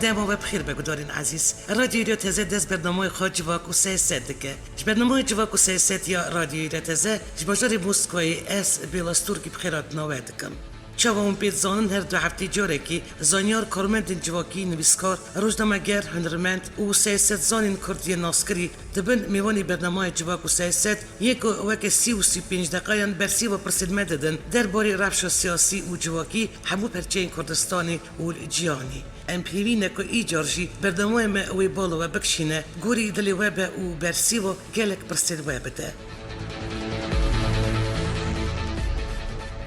دم و بخیر بگذارین عزیز. رادیو تازه دست برنامه خود جواک و سیاست که برنامه جواک و سیاست یا رادیو تازه جباجاری موسکوی اس بیلاستور کی بخیرات نوید کم. چاوم پید زانن هر دو هفته جوره که زانیار کارمند جواکی نویسکار روزنامه‌گر هنرمند و سیاست زانین کردی ناسکری دبن میوانی برنامه جواک و سیاست یک وقت 35 دقیقه برسی و پرسید مددن درباره رفش سیاسی و جواکی همو پرچین کردستانی و جیانی. ام پیوی نکو ای جورجی برنامه ما وی بالو و بکشینه گوری دلی وبه و برسی و گلک پرسید وبده.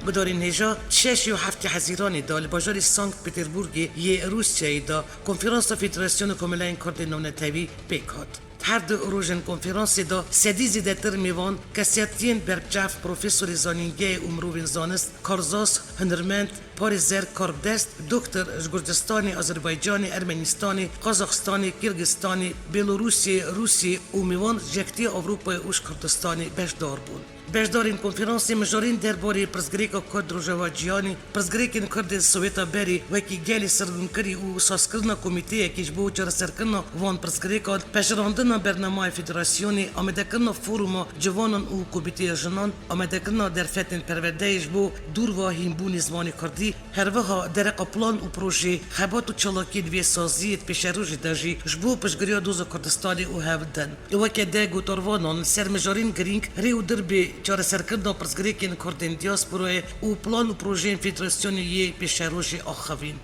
بدارین هجا 6 و 7 حزیرانی دا لباجاری سانکت پتربورگی یه روسیایی دا کنفرانس فدراسیون کاملین کرد نونتوی پیکات. هر دو روزن کنفرانس دا سدی زیده تر میوان کسیتین برگجاف پروفسور زانینگه امروین زانست کارزاس هنرمند پاریزر کاربدست دکتر گرجستانی آذربایجانی ارمنستانی قزاقستانی کیرگستانی بلاروسی روسی و میوان جکتی اروپای اوش کردستانی بشدار بود. بشدارین کنفرانسی مجارین درباره پرزگریکا کرد روژواجیانی پرزگریکین کرد سویتا بری وکی گلی سردونکری و ساسکرنا کمیته کیش بو چرا سرکرنا وان پرزگریکا پشراندنا برنامه فدراسیونی آمده کرنا فوروم جوانان و کمیته جنان آمده کرنا در فتن پروردهش بو دور و هیمبونی زمانی کردی هر وها درق پلان و پروژه خبات و چلاکی دوی سازیت پیشروج داجی جبو پشگریا دوز کردستانی و هفدن وکی دگو تروانان سر مجارین گرینگ ریو دربی چاره سرکردن پرزگریکین کردن دیاسپوروی و پلان و پروژه فدراسیونی پیشروج آخوین.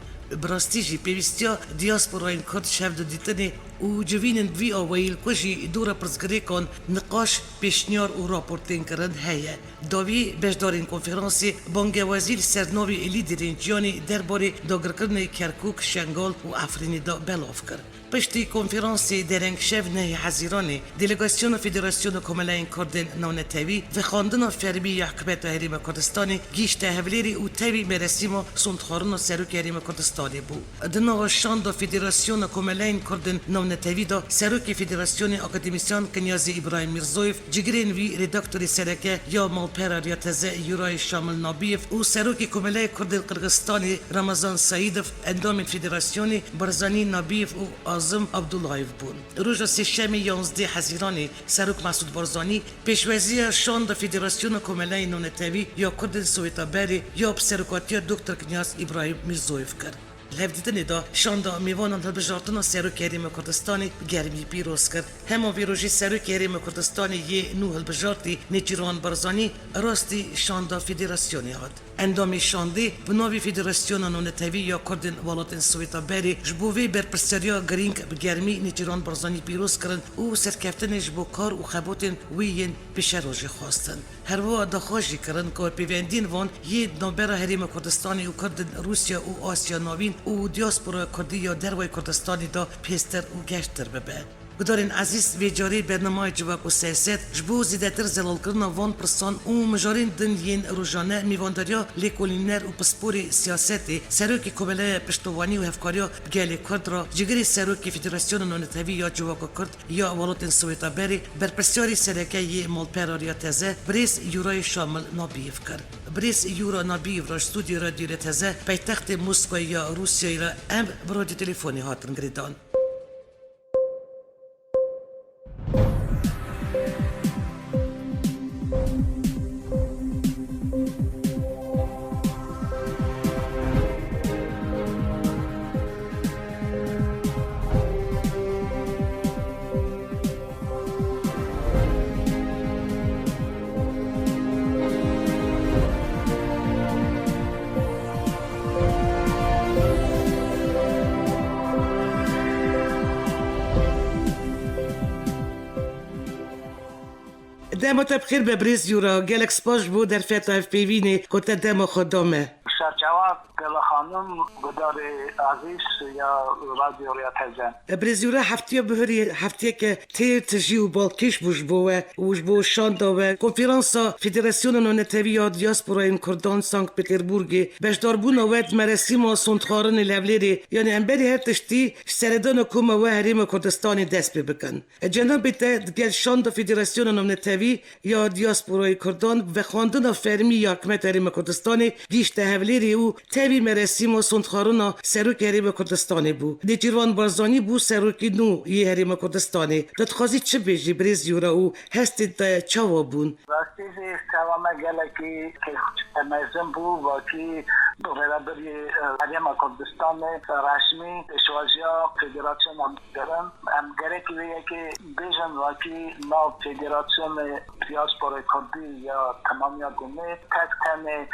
براستیجی پیوستیا دیاسپوروین کرد شفت دیتنی و جوینن دوی آویل کجی دور پرزگریکان نقاش پیشنیار و راپورتین کرد هیه. داوی بشدارین کنفرانسی بانگ وزیر سرنوی لیدرین جیانی درباره داگرکرن کرکوک شنگال و افرینی دا بلاف کرد. پشتی کنفرانسی درنگ شف نه حزیرانی دلگاسیون فدراسیون کاملین کردن نونتوی و خواندن فربی یحکبت هریم کردستانی گیشت هفلیری و تاوی مرسیم سندخارن سروک هریم کردستانی بو. دنو شاند فدراسیون کاملین کردن نونتوی دا سروک فدراسیون اکادمیسیان کنیازی ابراهیم میرزویف جگرین وی ردکتوری سرکه یا مالپرر یا تزه یورای شامل نابیف و سروک کاملین کردن قرغستانی رمضان سعیدف اندام فدراسیونی برزانی نابیف و عظم عبداللهیف بون. روز سشم 11 حزیرانی سروک مسعود بارزانی پیشوازی شاند فدراسیون کاملین نونتوی یا کرد سویتا بری یا سرکاتی دکتر کنیاز ابراهیم میرزویف کرد. لفدیدن دا شاندا میوانان بجارتنا سروک هریم کردستانی گرمی پیروز کرد. همه ویروژی سروک هریم کردستانی یه نوح بجارتی نیچیران برزانی راستی شاندا فدراسیونی هاد. اندامی شاندی بناوی فدراسیون نونتوی یا کردن والاتن سویتا بری جبوی بر پرسریا گرینگ بگرمی نیچیران برزانی پیروز کردن و سرکفتن جبو کار و خباتن ویین پیشروژی خواستن. هر وا دخواجی کردن که پیوندین وان یه نوبر هریم کردستانی و کردن روسیا و آسیا نوین و دیاسپورا کردی یا دروای کردستانی دا پیستر و گشتر ببه. بدارین عزیز و جاری برنامه جواک و سیاست جبو زیدتر زلال کردن وان پرسان و مجارین دنیین روزانه میوانداریا لیکولینر و پسپوری سیاستی سروکی کامله پشتوانی و هفکاریا بگلی کرد را جگری سروکی فدراسیون نونتوی یا جواک کرد یا والاتن سویتا بری برپرسیاری سرکه ی مالپرر یا تزه بریس یورای شامل نابیف کرد. بریس یورا نابیف را استودیو رادیو تزه پایتخت مسکو یا روسیه را ام برادی تلفنی هاتن گریدان. دم تبخیر به بریز یورا گلکس باش بود در فتا اف پیوینی کتا دم خودمه سرجواب گل خانم گدار عزیز یا رادیو ریاض برزیورا هفته بهری هفته که تیر تجیو بالکش بوش بوه وش بو شاندا و کنفرانس فدراسیون نونتوی یا دیاسپورا این کردان سانکت پتربورگ بشدار بون ود مراسم سندخارن لولیری یعنی امبری هر تشتی سردان کوم و هریم کردستان دست بکن جناب ته گل شاندا فدراسیون نونتوی یا دیاسپورا کردان و خواندن فرمی یا حکمت هریم کردستان گیشت هولیری که او تابی مراسم و سندخارونا سروک هریم کردستانی بو دیجیروان بارزانی بو سروکی نو یه هریم کردستانی دادخوازی چه بیجی بریز یورا او هستید چاوا بون راستی سوامه گلکی که مزم بو و که برابری هریم کردستان رسمی شواجیا فدراسیون هم دارن هم گرکی ویه که بیجن و که ناو فدراسیون دیاسپورا کردی یا تمامیت دنه تک تنه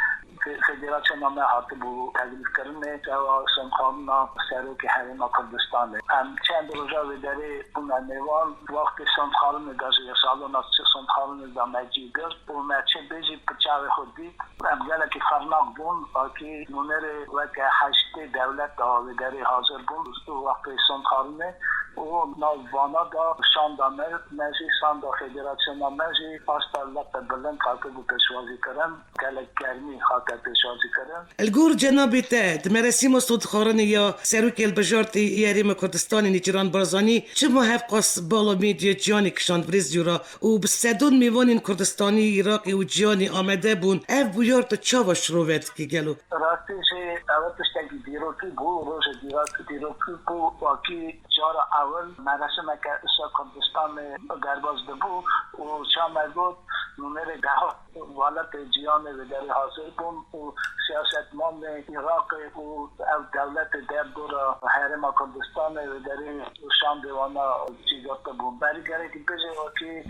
فدراسیون نامه حاطب و تجلیف کرنه جوا سنخانونا سروک حریم کردستانه هم چند روزا وداره اون نیوان وقت سنخانون دازه سالونا سنخانون دا مجیگر و مچه بیجی پچاوه خود دید هم گلکی خرناق بون که نونر وقت هشت دولت دا وداره حاضر بون وقت سنخانونه و نوانا دا شان دا مجلسان دا فدراسیون دا مجلس پاستا لقب بلند خاطر بو پشوازی کرن گلک گرمی خاطر پشوازی کرن الگور جناب تاد مراسم سندخارن یا سروک البجارت یاریم کردستان نیجران بارزانی چه محقق بالا میدیا جانی کشان بریز یورا و بسدون میوان کردستانی عراقی و جانی آمده بون اف بویارت چاواش روید که گلو راستی چه اول پشتگی دیروکی بو روز دیروکی بو واکی جار اول مراسم که اسا کردستان درباز بو و شامل نمره ده والت جیان و در حاضر بون و سیاستمان عراق و دولت در دور حرم کردستان و در شام دیوانا چیزات بون برگره که بجه که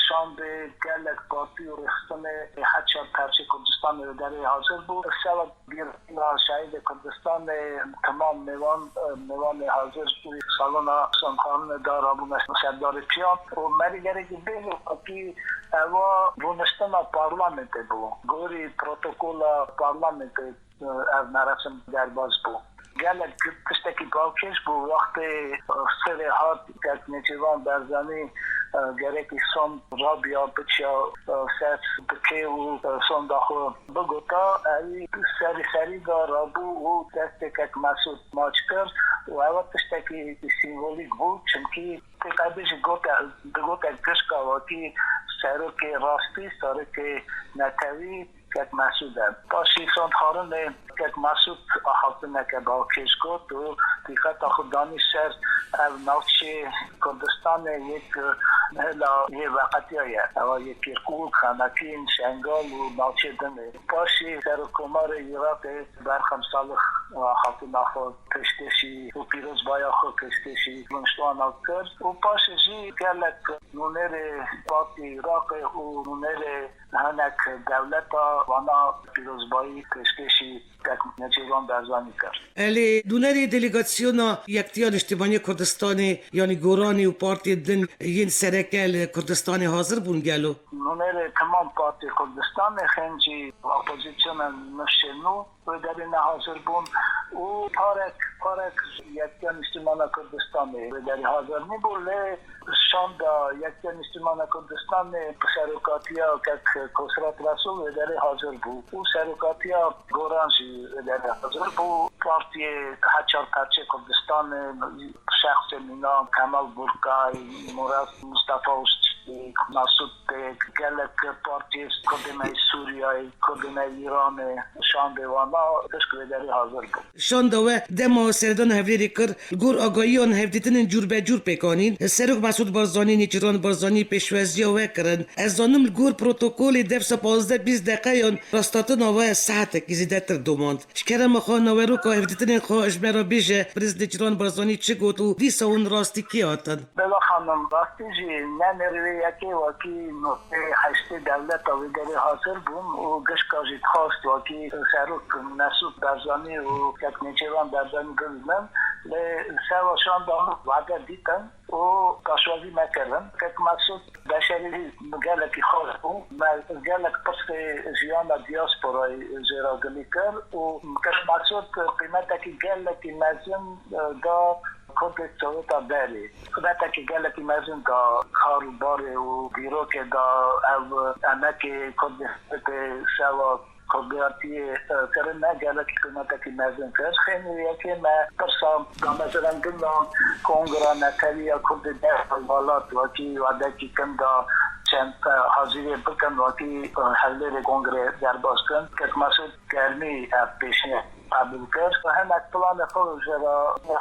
شام به گلک پارتی و رخصتن حدشار پرچه کردستان و در حاضر بود سواد بیر شاید کردستان تمام میوان حاضر سالونا سنخانون دار ابو سردار پیان و برگره که بجه که اوا رونستان پارلمنت بو گوری پروتکول پارلمنت از مراسم درباز بو گلک پشتکی باکش بو وقت سر هات که نیچوان برزانی گرکی سون رابیا بچیا سرس بکی و سون داخل بگوتا ای سری دا رابو و دست که مسعود ماچ کرد و اول پشتکی سیمبولیک بود چونکی تقابیش گوتا کشکا واکی سروک راستی سروک نتوی که مسعود هم پاشی سندخارون که مسعود آخاطنه که با کش گفت و دیگه خود دانی سر نوچه کردستان یک یه وقتی هایه یکی قول خانکین شنگال و نوچه دنه پاشی سر کمار عراق برخم صالح آخاطنه خود پشتشی و پیروز بایا خود پشتشی منشتوان ها کرد و پاشی جی گلک نونر باتی عراق و نونر هنک دولتا وانا پیروزبایی پشتشی تک نجیوان برزانی کرد. الی دونری دلیگاسیونا یکتیان اجتماعی کردستانی یعنی گورانی و پارتی دن این سرکل کردستانی حاضر بون گلو؟ نونر تمام پارتی کردستان خنجی اپوزیسیون نشنو و در این حاضر بون و پارک یکتیان اجتماعی کردستانی و در حاضر نبول شان دا یکتیان اجتماعی کردستان سروکاتیا که کسرت رسول و در حاضر بود و سروکاتیا گورانجی و در حاضر بود پارتی هچار پرچه کردستان شخص مینا کمال برکای مراد مصطفی مسعود گلک پارتی کردمه سوریای کردمه ایران شان دیوانا تشکیل داری حاضر بود شان دوه دما سردان هفلیری کر گور آگاهیان هفلیتن جور به جور پیکانین سروک مسعود بارزانی نیچران بارزانی پیشوازی و کرن از دانم گور پروتکول دفس 15-20 دقیقه راستاتن و ساعت که زیده تر دوماند شکرم خواه نوارو که هفلیتن خواه اشمرا بیشه بریز نیچران بارزانی چه گوتو دیسا اون راستی کی آتن بلا خانم راستی جی نمیروی یکی واکی نقطه هشت دولت آویداری حاضر بون و گشکازید خواست واکی سروک مسعود بارزانی و کت نیچران بارزانی گردن سواشان دانو وعده دیتن و پاشوازی مکردن که مسعود بشری گلکی خواست بون گلک پس جیان دیاسپورای زیراگلی کرد و که مسعود قیمتکی گلکی مزن دا کد سویتا بری قیمتا که گلکی مزن دا کاروبار و بیرو که دا او امک کد سوا کدیاتی کرن نه گلکی قیمتا که مزن کرد خیلی یکی ما پرسام دا مثلا گلان کنگرا نتوی یا کد ده والات وکی وعده که کم دا چند حاضری بکن وقتی حلیر کنگره در باستن که مسعود گرمی پیشنه قبول کرد و هم اکتلان خود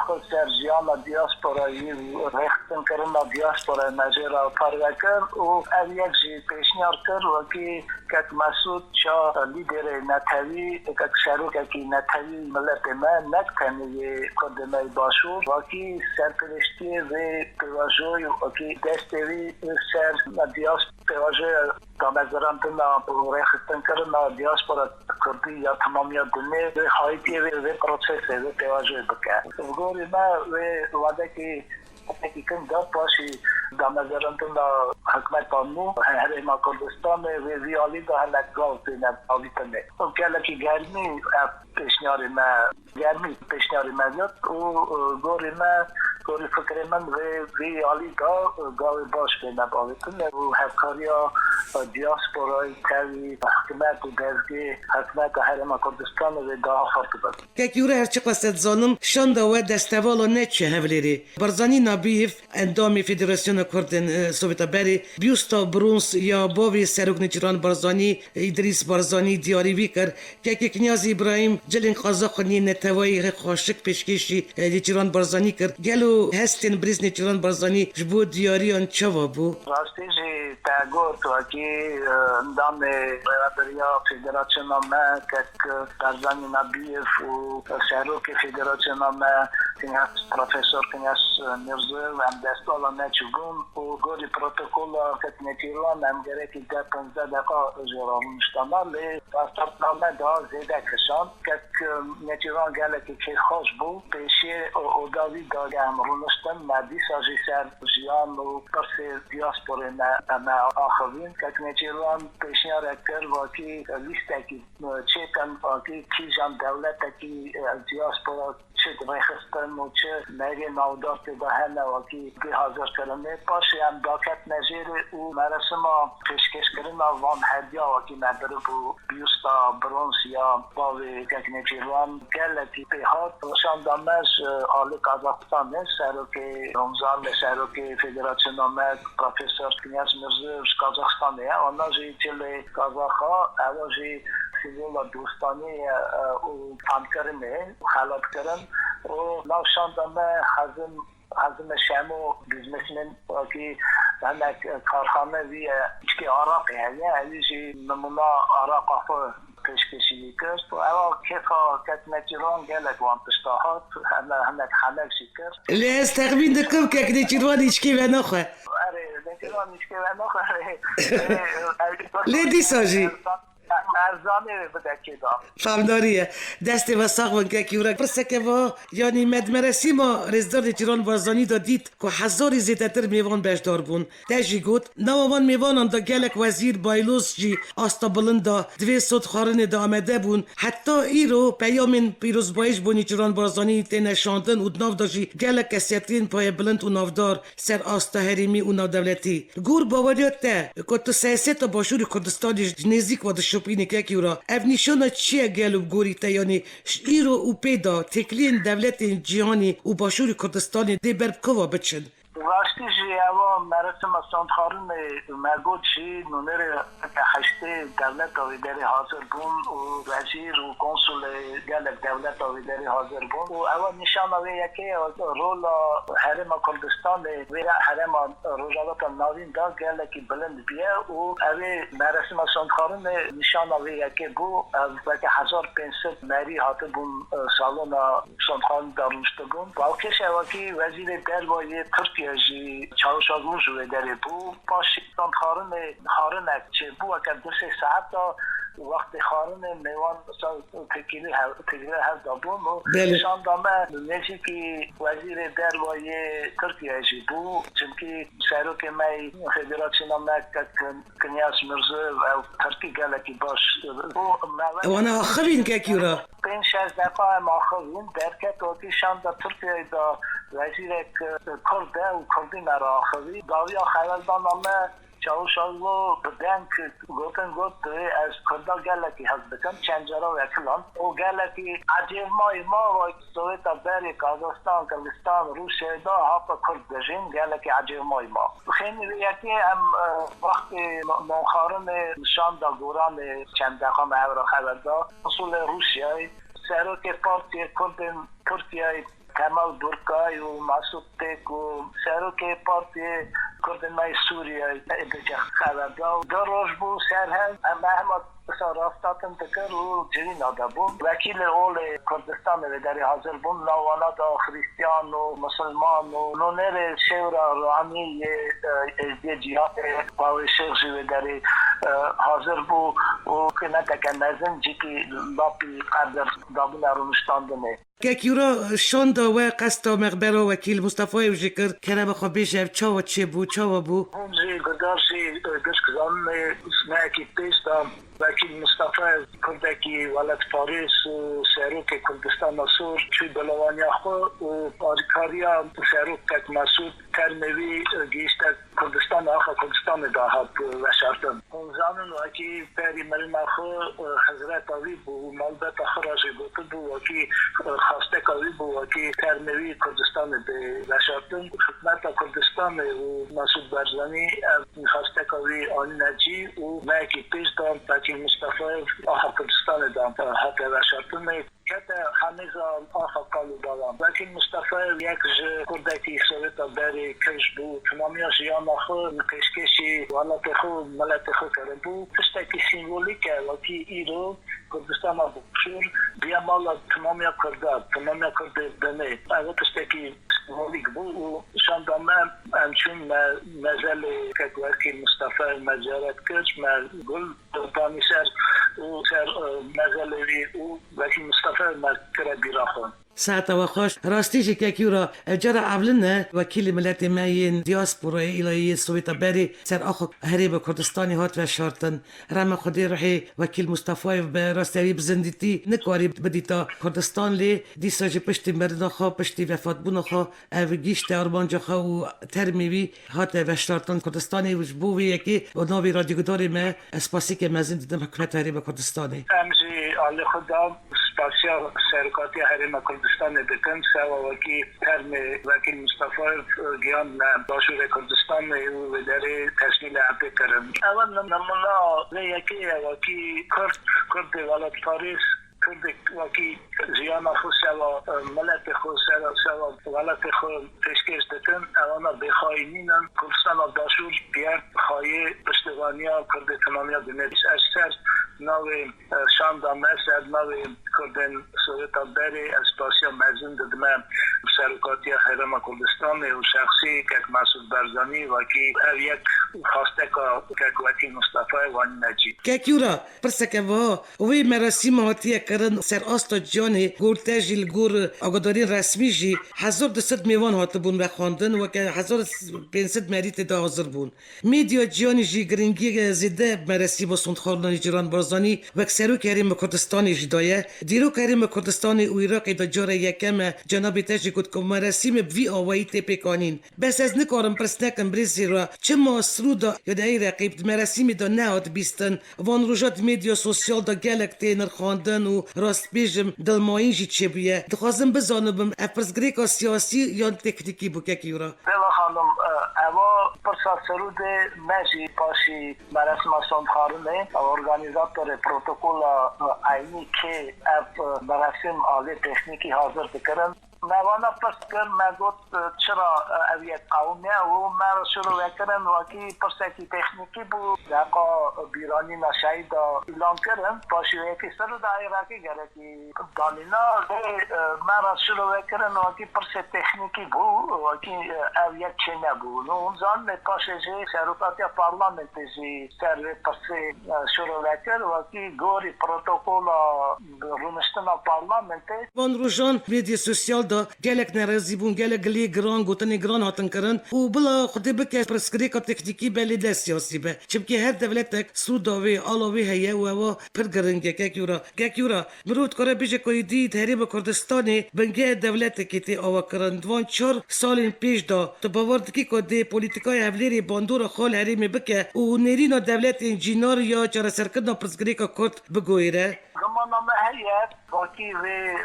خود سرجیان دیاسپورایی ریختن کردن دیاسپورای مجرا پروکر و یک جی پیشنیار کرد وقتی که مسعود چا لیدر نتوی که شروع که نتوی ملت من نکنه کردمه باشور وقتی سرپرشتی و پیواجوی وقتی دستوی سر دیاسپورای دامزران دنا ریختن کردن دیاسپورا کردی یا تمامیت دنه و حایتی و پروسس و پیواجوی بکن وگوری ما و وعده که حقیقت داد باشی دامزران دنا حکمت آنو هرما کردستان و ویالی دا هلکگاه زینب آویتنه و که گرمی پیشنیاری ما یاد و گوری فکر من وی عالی گاوی باش بینه باویتون و هفکاری دیاسپورای تاوی حکمت و دزگی حکمت هرما کردستان و گاه خارد بود. که یوره هرچی قصد زانم شانده و دستوالا نچه هفلیری. برزانی نبیف اندامی فدراسیون کردن سویتا بری بیوستا برونس یا باوی سروک نجران برزانی ادریس برزانی دیاری ویکر که کنیاز ابراهیم جلین قازاقنی نتوایی خوشک پیشکشی نجران برزانی کرد گلو هستین بریز نجران برزانی جبو دیاری آن چوا بو؟ راستی جی تاگو تو اکی اندام بریا فدراسیون ما که برزانی نبیف و سروک فدراسیون ما کنیاز پروفسور کنیاز مرزو و هم دستالا نچگون و گوری پروتوکول که نتیران هم گره که 15 دقیقا جرامونشتانا لی پاسپورتنامه دا زیده کشان که نتیران گله که خوش بو پیشی اوداوی داگه هم رونشتن مدی ساجی سر جیان و پرس دیاسپوری ما آخوین که نتیران پیشنیار اکر واقعی لیسته که چیکن واقعی کی جان دولت که دیاسپورا چه ریخستن و چه نگه نودار که به هنه واقعی که حاضر کرنه پاشه هم داکت نجیر و مرسم پیشکش کرن وان هدیا واقعی نداره بو بیوستا برونس یا باوی که نجیروان گلتی پیهات شان دامش آل کازاقستان سروک رمزان سروک فدراسیون آمد پروفسور کنیاز مرزوش کازاقستانه اونا جی چل کازاقا اونا جی سیزول دوستانی و فهم کرنه خلاب کرن و نوشان دامه حزم شمو بیزنسمن که هنک کارخانه وی که عراقی هیچی نمونه عراق آفر پیشکشی کرد و اول کیفا نتیران گلک وان پشتاهات هنک خمک شی کرد لیز تقبین دکم که نتیران ایچکی و نخواه اره نتیران ایچکی و نخواه لی دی ساجی ارزانه بده که دام فهمداریه دستی و ساق که کیورک پرسه که با یعنی مدمرسی ما رزدار نجران برزانی دا دید که هزاری زیدتر میوان بشدار بون تجی گوت نوان میوانان دا گلک وزیر بایلوس جی آستا بلند دا 200 خارن دا آمده بون حتی ای رو پیامین پیروز بایش بون نجران برزانی تینشاندن و ناو دا جی گلک کسیتین پای بلند و نافدار سر آستا حریمی و ناو دولتی گور باوریت ته که تو سیاست باشور کردستانی نزدیک و شوپینی که کیورا اف نشانه چیه گلو گوری تیانی ایرو او پیدا تکلین دولت جهانی و باشور کردستان دی برب کوا بچن راستی جی اوا مرسم سندخارن مرگوت چی نونر هشته دولت آویداری حاضر بون و وزیر و کنسول گلک دولت آویداری حاضر بون و اوا نشان آوی یکی رول حرم کردستان و حرم روزادات ناوین دا گلکی بلند بیه و اوی مرسم سندخارن نشان آوی یکی بو وکی 1500 مری حاطر بون سالون سندخارن دارونشته بون و اوکش اواکی وزیر دربای ترکیه جی چاوشازمون جوه داره بو پاشیستان خارن چه بو اگر 2-3 ساعت تا وقت خارن میوان تکیلی هست دابون و شان دامه نیچی که وزیر دربای ترکیه جی بو چونکه سروک می فدراسیون آمد کنیاز مرزو و ترکی گلکی باش وانا آخرین که کیورا 5-6 دقیقه هم آخرین درکت اوکی شان دا ترکیه دا وزیر کرده و کردی مرا آخری داوی خیالدان آمه چاوشالو بدن که گفتن گفت از کردا گلکی هست بکن چنجرا و اکلان او گلکی عجیب ما و سویت بری کازاستان کردستان روسیه دا هاپا کرد بجین گلکی عجیب ما خیلی یکی هم وقت منخارن نشان دا گوران چند دقیقه معبر خبر دا اصول روسیه سروک پارتی کردن ترکیه کمال برکای و مسعود تک و سروک پارتی کردن مای سوریه ادچه خبر دا دو روز بو سرهم محمد راستاتن تکر و جرین آده بود وکیل اول کردستان و داری حاضر بود نوانا دا خریستیان و مسلمان و نونر شورا روحانی ازدی جیات پاوی شیخ جوی داری حاضر بود و که نتکن نزن جی که لاپی قدر دابون ارونشتاندنه کیورا شاندا و قستا مقبرا وکیل مصطفی وجکر کنه بخوا بیشه چاوا چه بو چاوا بو همزی گدارسی گشکزان نهکی پیستا وکیل مصطفی کردکی ولد پاریس و سروک کردستان مسور چوی بلوانیا خو و پاریکاریا سروک تک مسعود کرنوی گیشت کردستان آخر کردستان داهد و شرطن زمین وکی پری ملما خو حضرت آوی بو مالبت خراجی بوتو بو وکی خواسته کاوی بو وکی کرنوی کردستان به شرطن خدمت کردستان و مسعود برزنی خواسته کاوی آن نجی و مکی پیش دام وکیل مصطفی آخر کردستان دام حتی و شرطن کت همیشه آخر کالو دارم وکیل مصطفی یک کردکی سویتا بری کش بود تمامی جیان خو کشکشی ولات خو ملت خو کرده بود تشتکی سیمبولیکه وکی ایرو کردستان بکشور بیا مالا تمامی کرده دنه اگه تشتکی سیمبولیک بود و شاندامه همچون مزل که وکیل مصطفی مجارت کرد گل دانی سر مزلوی و وکیل مصطفی کرده بیرا خون ساعت و خوش راستیش که کیورا جرا اولنه وکیل ملت ماین دیاسپورای ایلای سویتا بری سر آخو هریب کردستانی هات و شارتن رم خودی روحی وکیل مصطفی به راستیوی بزندیتی نکواری بدیتا کردستان لی دیساج پشتی مردن خوا پشتی وفات بون خوا او گیشت اربانجا خوا و ترمیوی هات و شارتن کردستانی وش بووی یکی و ناوی رادیوگداری ما اسپاسی که مزین دیدم حکومت هریب کردستانی امزی آلی خدا سپاسیا سرکاتی هریب کردستان بکن سوا وکی ترم وکیل مصطفی گیان داشور کردستان و داره تشکیل عبه کرن اول نمونا یکی وکی کرد ولد پاریس کرد وکی زیان خود سوا ملت خود سوا ولت خود تشکیل دکن اوانا بخواینینن کردستان داشور بیارد خواهی پشتوانیا کرد تمامیا دنیدیس از سر نوی شاندامه سر نوی کردن سویتا بری اسپاسیا مزین ددمه سرکاتی حرم کردستان و شخصی که مسعود برزنی و که هر یک خواسته که وکیل مصطفی و نجی که کیورا پرسکه وی مراسم هاتیه کرن سر آستا جانی گورته جیل گور آگاداری رسمی جی 1200 میوان هات بون و خواندن و که 1500 مریت دا حاضر بون میدیا جانی جی گرینگی زیده مراسم و سندخارنانی جیران برزانی و کسرو کریم کردستانی جدایه دیرو کریم کردستانی و عراقی دا جاره یکم جنابی تجی کد که مراسم وی آوایی تیپی کانین بس از نکارم پرسنکم بریزی را چه ماسرو دا یدعی رقیب مراسم دا نهات بیستن وان روژات میدیا سوسیال دا گلک تینر خواندن و راست بیجم دلماین جی چه بیه دخوازم بزانبم افرزگریکا سیاسی یا تکنیکی بو که کیورا بلا خانم اوا پرسا سرود مجی پاشی مراسم سندخارنه ارگانیزاتور پروتوکول عینی که مراسم عالی تکنیکی حاضر بکرن نوانا پرس کر مگوت چرا اویت قومیه و مرا شروع کردن واقعی پرسکی تکنیکی بود دقا بیرانی نشایی دا اعلان کردن پاشی یکی سر دایره که گره که دانینا مرا شروع کردن واقعی پرس تکنیکی بود واقعی اویت چه نبود اون زن پاشی سروکاتی پارلمنت جی سر پرس شروع کرد واقعی گوری پروتوکول رونشتنا پارلمنت وان روژان میدیا سوسیال دا گلک نرازی بون گلک گلی گران گوتنی گران هاتن کرن و بلا خودی بکه پرسکریکا تکنیکی بلی ده سیاسی به چبکی هر دولتک سوداوی آلاوی هیه و پر گرنگه گک یورا مرود کاره بیشه کوی دی تحریب کردستانی بنگه دولت کی تی آوا کرن دوان 4 سال پیش دا تو باورد کی که دی پولیتیکای هفلیری باندور خال هریم بکه و نیرینا دولت انجینار یا چرا سرکردنا پرسکریکا کرد بگویره زمانه هیئت باقی و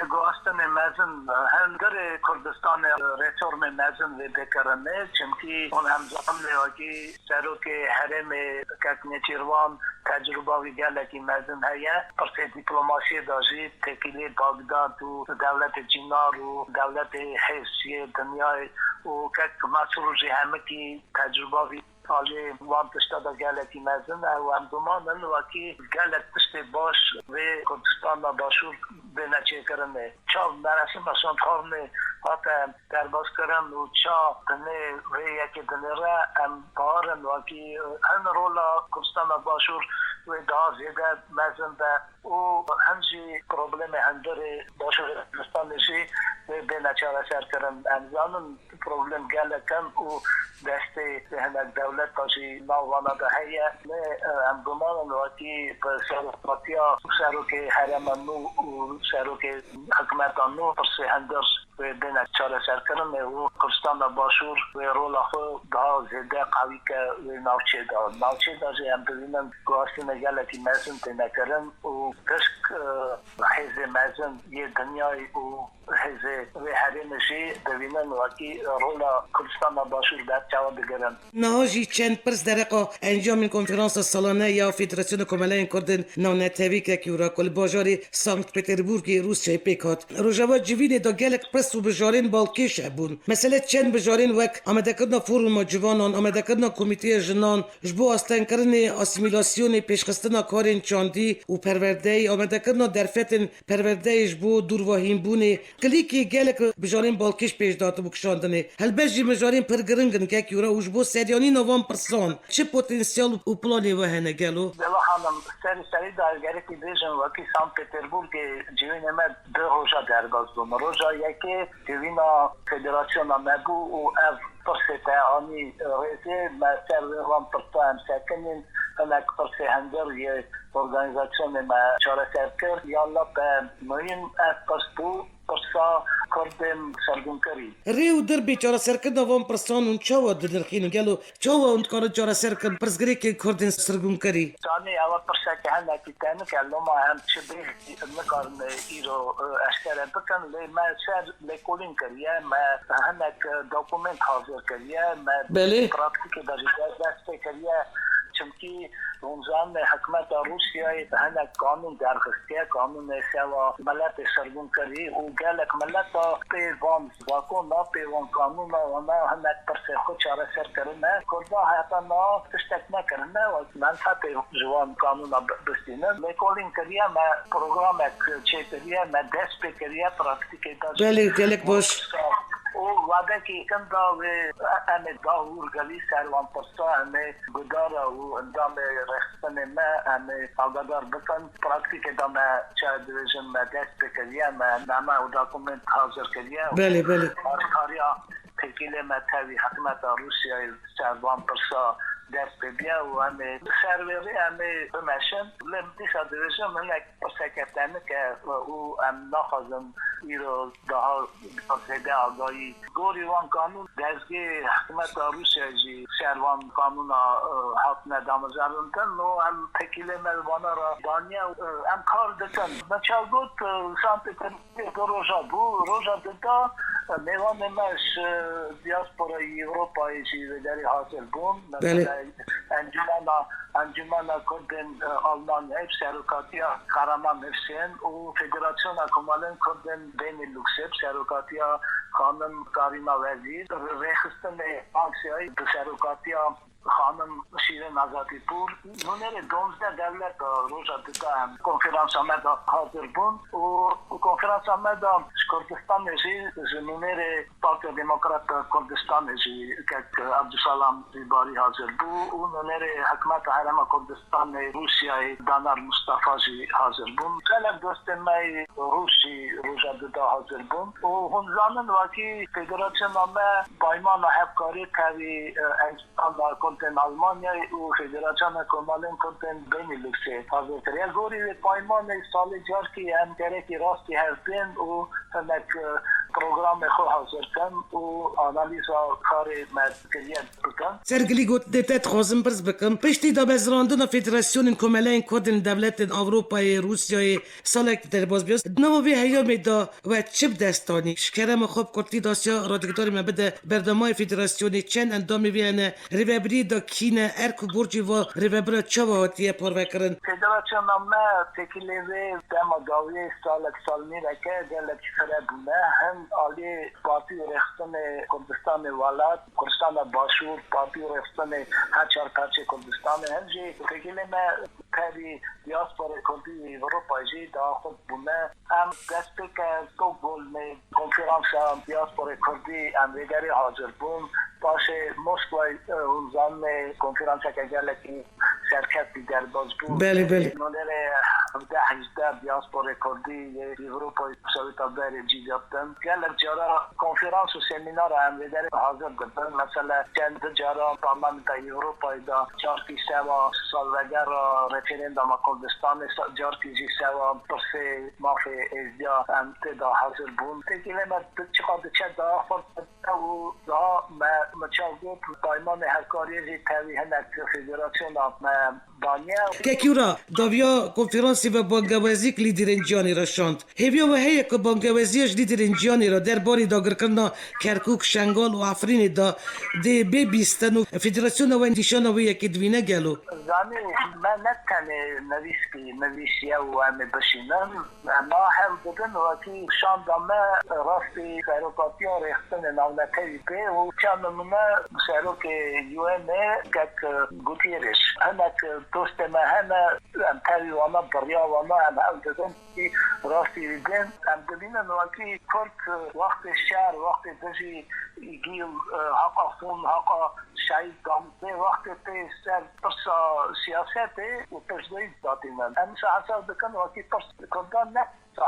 گوستن مزن هنگر کردستان ریتورم مزن و بکرنه چمکی اون همزمان لیاگی سروک حرم ککنیچیروان تجربه و گلکی مزن هیئت پرس دیپلوماسی داشتی تکیلی بغداد و دولت جینار و دولت حیثی دنیای و که مسئولی همه کی تجربه و حالی وان تشتا دا گلتی مزن و همزمان وکی گلت تشت باش و کردستان باشور بنچه کرنه چا مراسم باشند خارنه حتی درباز کرن و چا دنه و یکی دنه را هم بارن وکی هم رولا کردستان باشور و دا زیده مزن ده و همجی پروبلم هندر باشور کردستان نشی و بنچه را سر کرن همزمان پروبلم گلکن و دسته هنگ دولت تاشی نوانا ده هیه هم گمان وقتی سروکاتیا سروک حرمانو و سروک حکمتانو پرسه هندرس و بین چاره سر کرنه و کردستان باشور و رولا خو دا زیده قوی که و ناوچه دا جه هم ببینن گواستی نگلتی مزن تینه کرن و کشک حیز مزن یه دنیای و حیز و حرمشی ببینن وقتی رولا کردستان باشور در جواب بگرن نهاجی چند پرس درقا انجام کنفرانس سالانه یا فدراسیون کمالای کردن نونتوی که کیورا کل باجاری سانکت پتربورگ روسیه پیکات روجاوا جوین دا گلک پرس و بجارین بالکیش بون مثلا چند بجارین وک آمده کردن فورم جوانان آمده کردن کمیته جنان جبو آستان کردن اسیمیلاسیون پیشخستنا کارین چاندی و پرورده آمده کردن درفتن پرورده جبو دورواهیم بونه کلیکی گلک بجارین بالکیش پیش داد بکشاندنه هل بجی بجارین پرگرنگن که کیورا و جبو سریانی نوام پرسان چه پتانسیل و پلانی وهنه گلو دلو خانم سری دارگری که بیشن وکی سان پتربورگ جوین ما دو روزا درباز بوم روزا یکی جوینا فدراسیون مگو و اف پرسته آنی ریزه ما سروان پرسته هم سکنین هنک پرسه هندر یه ارگانیزاسیون ما چاره سرکر یالا به مهم اف پرستو پرسا کردن سرگونکری ریو در بیچاره سرکن وام پرسان اون چاوا درخینو گلو چاوا اون کار چاره سرکن پرسگری که کردن سرگونکری ثاني اول پرسا که هنه کی تنو که لما هم چه بیخ نکارن ایرو اشکره بکن لی ما سر لیکولین کریه ما هنه دوکومنت حاضر کریه ما پراکتیک داریده دسته کریه چونکی رمضان حکومت روسیه هنه قانون درخسته قانون سوا ملت سرگون کری و گلک ملت پیوان واکو نا پیوان قانون و نا هنه پرسه خود چاره سر کرنه کرده حتی نا تشتک نکرنه و منفع جوان قانون بستینه لیکولین کریه ما پروگرام چه کریه ما دست پی کریه پراکتیک داشت بله گلک باش او وعده که کندا و امه داور گلی سروان پرسا امه گداره و اندام رخصتن ما امه آگادار بکن پراکتیک دام چه دیویژن ما دست بکریه ما نامه و داکومنت حاضر کریه بله کاریا تکیل ما تاوی حکمت روسیه سروان پرسا دست بیا و همه سروری همه بمشن لمتی دیویژن من یک پرسکتنه که او هم نخواستم ایرو daha zede ağayı gorivan kanun dergi hükümet Rusya'yı servan kanuna hatne damazarından no hem tekileme bana Danya hem kar desen naçalgot santekan bu roja da nevan emas diaspora Avrupa'yı çiğderi hasıl bun Encümana Kurdin Almanya hep serukatiya Karaman hepsinin o federasyona kumalın Kurdin Benelux hep serukatiya Kanun Karina Vezir Rehistan Aksiyayı serukatiya خانم شیرین آزادی پور نونر 12 دولت روزا دیدم کنفرانس آمد حاضر بون و کنفرانس آمد کردستان جی نونر پارتی دموکرات کردستان جی که عبدالسلام زیباری حاضر بو و نونر حکمت حرم کردستان روسیه دانار مصطفی جی حاضر بون کلم دوست مای روسی روزا دیدا حاضر بون و هم زانن واقعی فدراسیون آمد پایمان همکاری کردی انسان کنتن آلمانیا و فدراسیون کمالین کنتن بینیلوکس حاضر کرد. گوری پایمان سال جار کی همکاری کی راستی هستن و هنک پروگرام خو حاضر کن و آنالیز کار مسئولیت بکن. سرگلی گوت دتت خواستم برز بکم پشتی دا بزراندن فدراسیون کمالین کردن دولت اروپای روسیای سالک در باز بیاست نمو به هیام دا و چپ دستانی شکرم خوب کردی داسیا رادکتاری مبده بردمای فدراسیون چند اندامی ویانه ریوبری دا کینه ارک و برجی و ریوبرا چواهاتیه پروه کرن. فدراسیون ما تکیلیوی دماغاوی سال میرکه دلت خره بونه هم عالی پارتی رختن کردستان ولاد کردستان باشور پارتی رختن هچار کارچه کردستان هم جی تکیلی ما کاری دیاسپور کردی اروپای جی دا خود بونه هم دسته که استکهلم می کنفرانس دیاسپور کردی امریکایی حاضر بون باشه مسکوی زن کنفرانس که گلکی شرکت در باز بود. بله. نونر 18 دیاسپور کردی اروپای سویت آبدار جیجابتن. گلک جارا کنفرانس و سمینار امریکایی حاضر بودن. مثلا چند جارا پارلمانت اروپای دا جارکی سوا سالوگر رفرندوم کردستان جارکی جی سوا پرسه مافی ازدیا انت دا حاضر بون. تکیله ما چقدر چند دا خود و دا مچاگو پایمان همکاری جی تاوی هنک فدراسیون دانیا کیورا داویا کنفرانسی و بانگوازی لیدرنجانی را شاند. هیویا و هی که بانگوازیش لیدرنجانی را در باری داگر کردن کرکوک شنگال و عفرین دا دی بی بیستن و فدراسیون و اندیشان و یکی دوینه گلو. زانی من نکنه نویسیه و همه بشینم ما هم بودن وقتی شاند همه راستی سروکاتی ها ریختن نامنکهی به و چند نمونه سروک یوانه که گوتیرش هنک دوست ما همه امتری وانا بریا وانا هم دادن که راستی دیدن هم دبینن وقتی کرد وقت شهر وقت دجی گیل حقا خون حقا شهید دامده وقت تی سر پرسا سیاست و پرسدوید دادیمن همسا حساب بکن وقتی پرس کردن نه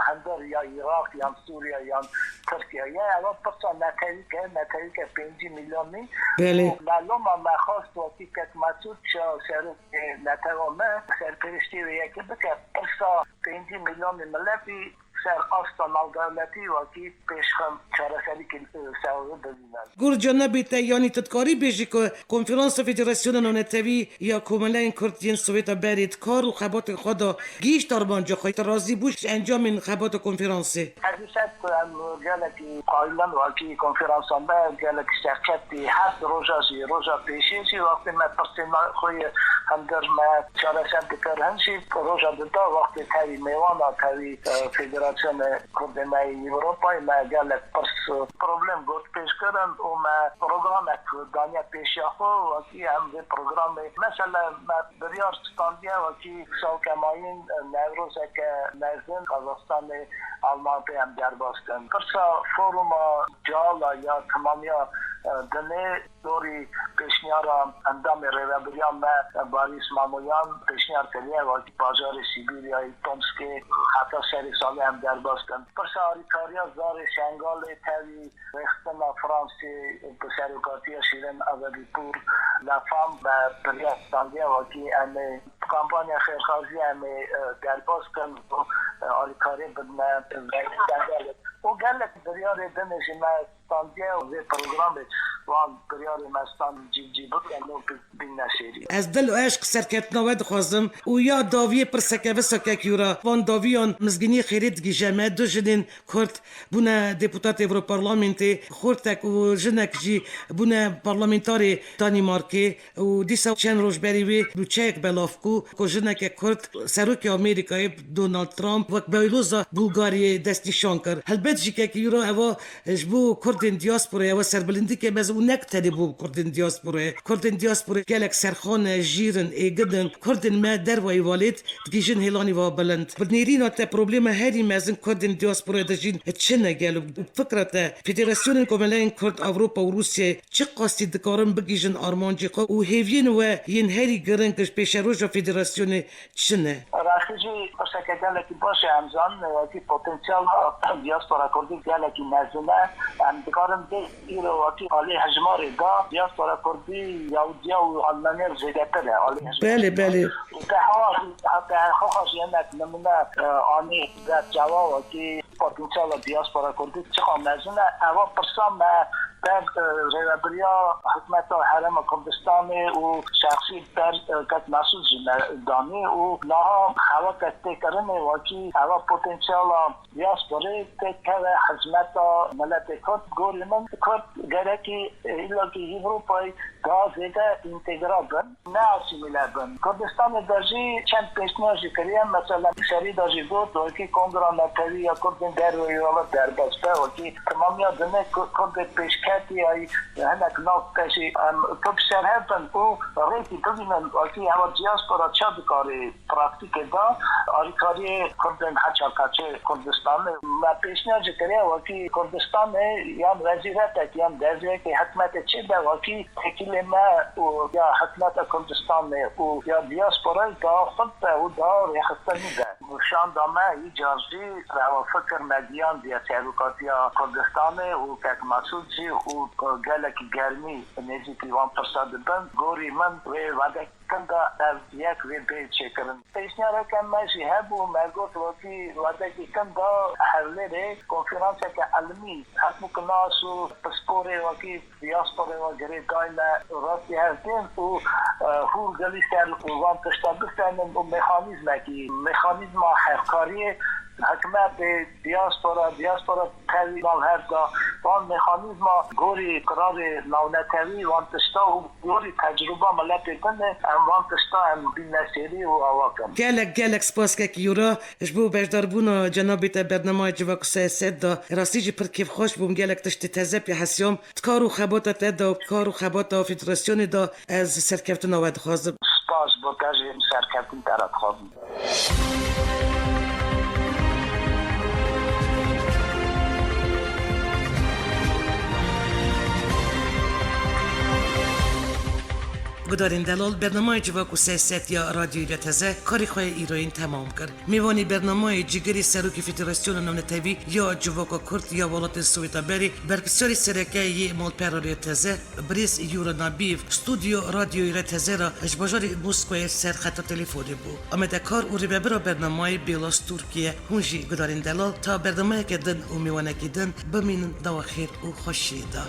هندر یا عراق یا سوریه یا ترکیه یا اول پرسا نکایی که 5 میلیونی بله معلوم ما خواست وقتی که مسعود شا سروک نتوامه سرپرشتی و یکی بکر پرسا 5 میلیون ملتی سر آستانال دولتی وقتی پیشخم چارسری که سوابه ببینن. گور جانبی تایانی تدکاری بیشی که کنفرانس فدراسیون نونتوی یا کمالین کردین سویتا برید کار و خبات خدا گیش تاربانجا خواهی رازی بوش انجام این خبات کنفرانسی. حدیثت گلکی قایلن وقتی کنفرانس هم به گلکی شرکتی هست روژا پیشی وقتی من پرسیم خوی همدر من چارسر بکر هنشی روژا دیتا وقتی تاوی میوانا تاوی فدراسیون کردنای اروپای ما گلک پرس پروبلم گوت پیش کردن و ما پروگرام دانیا پیشی خو وقتی هم به پروگرام مثلا ما بریار ستاندیا وقتی سوکماین نوروز که نزدن قزاقستان آلمان پی هم در باستن پرسا فوروم جالا یا تمامیا دنه دوری پیشنیار اندام ریوبریان ما باریس مامویان پیشنیار کریه وقتی بازار سیبیریای تومسکی حتی سری سالی هم در باستن پرسا آریکاریا زار شنگال تاوی ریختن فرانسی بسروکاتی شیرین آزادی پور لفام و پریاد ساندیا وقتی همه کامپانی خیرخوازی همه در باستن آریکاری بدنه و گلک دریار دنش ما استانجه و پروگرام وان دریار مستان جی بکنو بین نشیری. از دل و عشق سرکت نوید خواستم و یا داوی پر سکه و سکه کیورا وان داویان مزگینی خیرید گی جمعه دو جنین کرد بونه دیپوتات ایوروپارلامنتی خورتک و جنک جی بونه پارلمنتاری دانیمارکی و دیسا چند روش بریوی روچک بلافکو که جنک کرد سروک امریکای دونالد ترامپ وک بایلوزا بولگاری دستی شان کرد. هلبت جی که کیورا اوا جبو کردین دیاسپورا اوا سربلندی که مز اون نکتری بو کردن دیاسپوره گلک سرخانه جیرن ایگدن کردن ما در وی والد دیجن هیلانی و بلند بنیرین تا پروبلم هری مازن کردن دیاسپوره دجین چنه گلو فکرته فدراسیون کمالین کرد اروپا و روسیه چه قصدی دکارن بگیجن آرمانجی و هیوین و ین هری گرنگش پیش روز فدراسیون چنه راخیجی پسکه گلکی باشه همزان که پتانسیل دیاسپورا کردی گلکی مزنه هم دکارن ده ایرو وقتی عالی هجماری دا دیاسپورا کردی یهودیا و آلمانی زیده تره بله حتی خوش یعنی نمونه آنی در جواب که پتانسیل دیاسپورا کردی چخواه مزنه اما پرسام در ریابریا حکمت حرم کردستان و شخصی در کت محسوس دانی و نها هوا کتی کرن واقعی هوا پوتنسیال دیاسپوره تکر حزمت ملت کرد گوری من کرد گره که ایلا که ایوروپای گازیده انتگرا بن نه آسیمیله بن کردستان درجی چند پیشنهادی کریم مثلا سری درجی گفت واقعی کنگرا نتوی یا کردن در ویوالت در بسته واقعی تمامی آدمه کرد پیشکتی ای هنک ناف کشی کب شرحبن او ریتی ببینن واقعی هوا دیاسپورا چه بکاری پراکتیک دا آریکاری کردن حچا کچه کردستان و پیشنهادی کریم واقعی کردستان یا وزیرت یا درجه که حکمت چه دا واقعی تکیل ما یا حکمت کردستان یا دیاسپورا دا خود او دا ریختنی دا شان دامه ای جارجی رو فکر مدیان دیا سیروکاتی کردستان و که مسئول جی و گلک گرمی نیزی که 1% بند گوری من وعده کنده از یک وی چکرن پیشنهاد که ماشی هبو مرگوت وقتی وعده کنده حوله ره کنفرانس که علمی حکم کناس و پسپوره وقتی دیاسپوره و گره داین راستی هستیم و هور گلی سر وان تشتابستن و مکانیزم حفکاری حکمت دیاسپورا تاوی نال هردا وان مکانیزم گوری قرار نونتوی وان تشتا و گوری تجربه ملت کنه وان تشتا هم بین نسیری و آواکم گلک سپاس که یورا اشبو بجدار بونا جنابی تا برنامه جواک سیاست دا راستی جی پر کیف خوش بوم گلک تشتی تزپی حسیام تکارو خباتا تدا کارو خباتا فدراسیون دا از سرکفتون آود خوازم سپاس با تجربه سرکفتون ترد خوازم گدارین دلال برنامه جواک و سیاست یا رادیوی تازه کاری خواه ایران تمام کرد. میوانی برنامه جگری سروکی فدراسیون نونتوی یا جواک کرد یا ولایت سویتا بری برکسیاری سرکه مال پراری تازه بریس یورا نبیف استودیو رادیوی تازه را اجباجاری موسکوی سر خط تلفنی بود. آمده کار او ریبر برنامه بیلاس ترکیه هنجی گدارین دلال تا برنامه که دن و میوانه که دن بمینن دو خیر و خوشیده.